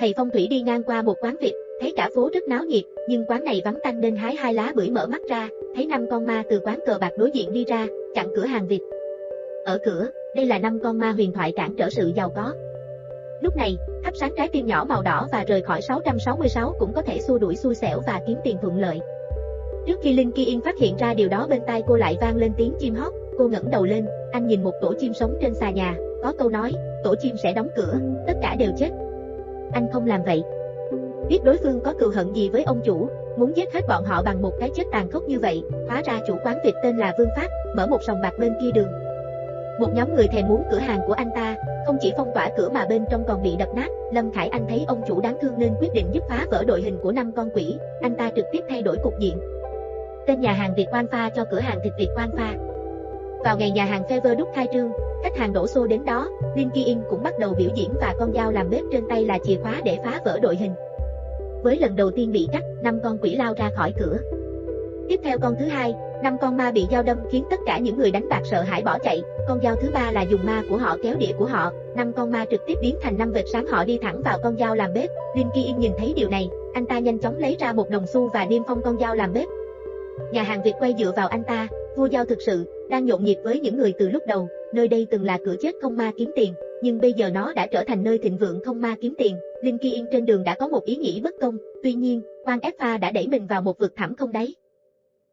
Thầy phong thủy đi ngang qua một quán vịt, thấy cả phố rất náo nhiệt, nhưng quán này vắng tanh nên hái 2 lá bưởi, mở mắt ra, thấy 5 con ma từ quán cờ bạc đối diện đi ra, chặn cửa hàng vịt. Ở cửa, đây là 5 con ma huyền thoại cản trở sự giàu có. Lúc này, thắp sáng trái tim nhỏ màu đỏ và rời khỏi 666 cũng có thể xua đuổi xui xẻo và kiếm tiền thuận lợi. Trước khi Linh Ki Yên phát hiện ra điều đó, bên tai cô lại vang lên tiếng chim hót. Cô ngẩng đầu lên, anh nhìn một tổ chim sống trên xà nhà, có câu nói, tổ chim sẽ đóng cửa, tất cả đều chết. Anh không làm vậy. Biết đối phương có cừu hận gì với ông chủ, muốn giết hết bọn họ bằng một cái chết tàn khốc như vậy. Hóa ra chủ quán vịt tên là Vương Phát, mở một sòng bạc bên kia đường. Một nhóm người thèm muốn cửa hàng của anh ta, không chỉ phong tỏa cửa mà bên trong còn bị đập nát. Lâm Khải Anh thấy ông chủ đáng thương nên quyết định giúp phá vỡ đội hình của 5 con quỷ. Anh ta trực tiếp thay đổi cục diện. Tên nhà hàng Việt Quang Pha cho cửa hàng thịt Việt Quang Pha. Vào ngày nhà hàng Fever Đúc khai trương, khách hàng đổ xô đến đó, Linh Ki Yên cũng bắt đầu biểu diễn và con dao làm bếp trên tay là chìa khóa để phá vỡ đội hình. Với lần đầu tiên bị cắt, 5 con quỷ lao ra khỏi cửa. Tiếp theo con thứ hai, 5 con ma bị dao đâm khiến tất cả những người đánh bạc sợ hãi bỏ chạy. Con dao thứ ba là dùng ma của họ kéo đĩa của họ, 5 con ma trực tiếp biến thành 5 vệt sáng, họ đi thẳng vào con dao làm bếp. Linh Ki Yên nhìn thấy điều này, anh ta nhanh chóng lấy ra một đồng xu và niêm phong con dao làm bếp. Nhà hàng Việt quay dựa vào anh ta, vua dao thực sự đang nhộn nhịp với những người từ lúc đầu. Nơi đây từng là cửa chết không ma kiếm tiền, nhưng bây giờ nó đã trở thành nơi thịnh vượng không ma kiếm tiền. Linh Ki Yên trên đường đã có một ý nghĩ bất công, tuy nhiên, Quang F đã đẩy mình vào một vực thẳm không đáy.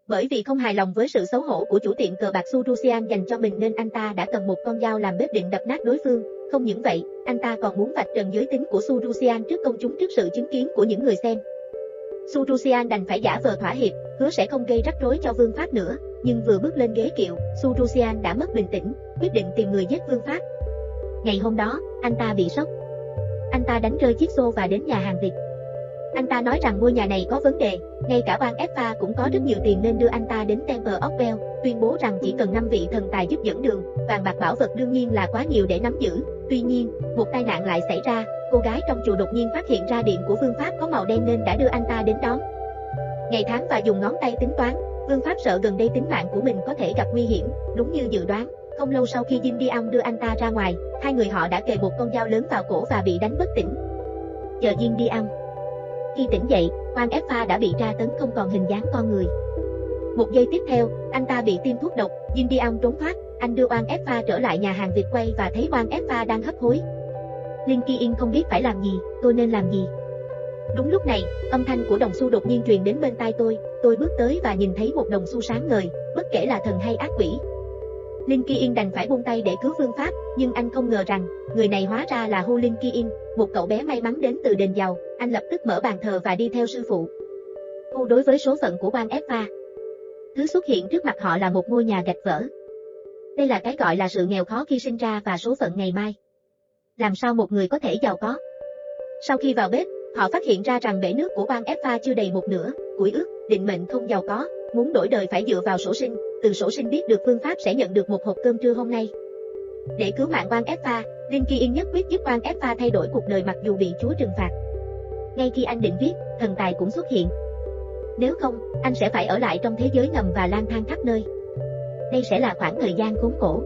Bởi vì không hài lòng với sự xấu hổ của chủ tiệm cờ bạc Surusian dành cho mình nên anh ta đã cầm một con dao làm bếp định đập nát đối phương. Không những vậy, anh ta còn muốn vạch trần giới tính của Surusian trước công chúng, trước sự chứng kiến của những người xem. Surusian đành phải giả vờ thỏa hiệp, hứa sẽ không gây rắc rối cho Vương Phát nữa. Nhưng vừa bước lên ghế kiệu, Surusian đã mất bình tĩnh, quyết định tìm người giết Vương Phát. Ngày hôm đó, anh ta bị sốc. Anh ta đánh rơi chiếc xô và đến nhà hàng Việt. Anh ta nói rằng ngôi nhà này có vấn đề, ngay cả Quang F cũng có rất nhiều tiền nên đưa anh ta đến Temple of Bell, tuyên bố rằng chỉ cần 5 vị thần tài giúp dẫn đường, vàng bạc bảo vật đương nhiên là quá nhiều để nắm giữ. Tuy nhiên, một tai nạn lại xảy ra, cô gái trong chùa đột nhiên phát hiện ra điện của Vương Phát có màu đen nên đã đưa anh ta đến đón. Ngày tháng và dùng ngón tay tính toán, Vương Phát sợ gần đây tính mạng của mình có thể gặp nguy hiểm, đúng như dự đoán. Không lâu sau khi Jin Dion đưa anh ta ra ngoài, hai người họ đã kề một con dao lớn vào cổ và bị đánh bất tỉnh. Chờ Jin Dion. Khi tỉnh dậy, Quang F đã bị tra tấn không còn hình dáng con người. Một giây tiếp theo, anh ta bị tiêm thuốc độc. Jin Dion trốn thoát, anh đưa Quang F trở lại nhà hàng Việt quay và thấy Quang F đang hấp hối. Linh Ki Yên không biết phải làm gì, tôi nên làm gì. Đúng lúc này, âm thanh của đồng xu đột nhiên truyền đến bên tai tôi bước tới và nhìn thấy một đồng xu sáng ngời, bất kể là thần hay ác quỷ. Linh Ki Yên đành phải buông tay để cứu Vương Phát, nhưng anh không ngờ rằng, người này hóa ra là Hu Linh Ki Yên, một cậu bé may mắn đến từ đền giàu. Anh lập tức mở bàn thờ và đi theo sư phụ. Hu đối với số phận của Quang F. Thứ xuất hiện trước mặt họ là một ngôi nhà gạch vỡ. Đây là cái gọi là sự nghèo khó khi sinh ra và số phận ngày mai. Làm sao một người có thể giàu có? Sau khi vào bếp, họ phát hiện ra rằng bể nước của Quang F chưa đầy một nửa, củi ướt, định mệnh không giàu có, muốn đổi đời phải dựa vào sổ sinh. Từ sổ sinh biết được Vương Phát sẽ nhận được một hộp cơm trưa hôm nay. Để cứu mạng Quang F, Linh Ki Yên nhất quyết giúp Quang F thay đổi cuộc đời mặc dù bị Chúa trừng phạt. Ngay khi anh định viết, thần tài cũng xuất hiện. Nếu không, anh sẽ phải ở lại trong thế giới ngầm và lang thang khắp nơi. Đây sẽ là khoảng thời gian khốn khổ.